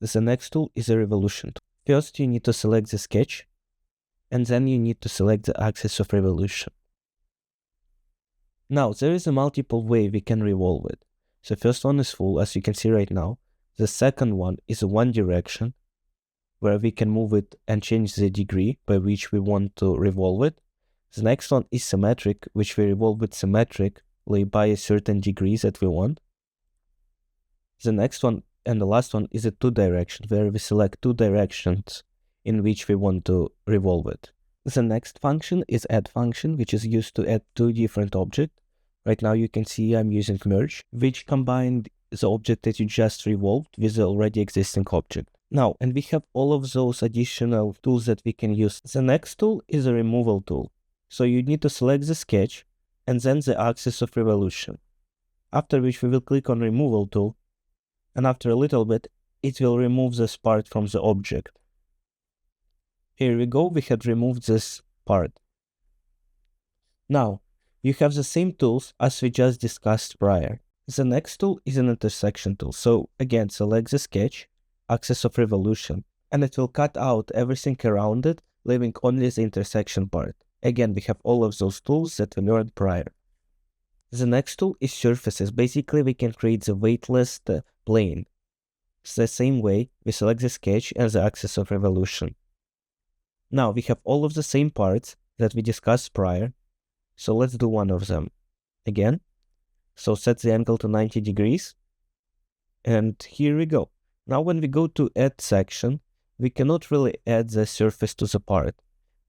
The next tool is a revolution tool. First, you need to select the sketch, and then you need to select the axis of revolution. Now, there is a multiple way we can revolve it. The first one is full, as you can see right now. The second one is a one direction, where we can move it and change the degree by which we want to revolve it. The next one is symmetric, which we revolve it symmetrically by a certain degree that we want. The next one and the last one is a two direction, where we select two directions in which we want to revolve it. The next function is add function, which is used to add two different objects. Right now you can see I'm using merge, which combined the object that you just revolved with the already existing object. Now, and we have all of those additional tools that we can use. The next tool is a removal tool. So you need to select the sketch and then the axis of revolution. After which we will click on removal tool, and after a little bit, it will remove this part from the object. Here we go, we had removed this part. Now, you have the same tools as we just discussed prior. The next tool is an intersection tool. So again, select the sketch, axis of revolution, and it will cut out everything around it, leaving only the intersection part. Again, we have all of those tools that we learned prior. The next tool is surfaces. Basically, we can create the weightless plane. It's the same way, we select the sketch and the axis of revolution. Now, we have all of the same parts that we discussed prior. So let's do one of them. Again, so set the angle to 90 degrees. And here we go. Now when we go to add section, we cannot really add the surface to the part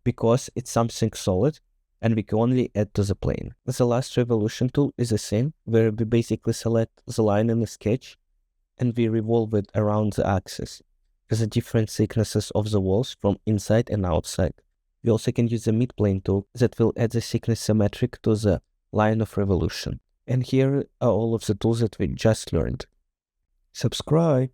because it's something solid and we can only add to the plane. The last revolution tool is the same, where we basically select the line in the sketch and we revolve it around the axis as the different thicknesses of the walls from inside and outside. We also can use the midplane tool that will add the thickness symmetric to the line of revolution. And here are all of the tools that we just learned. Subscribe!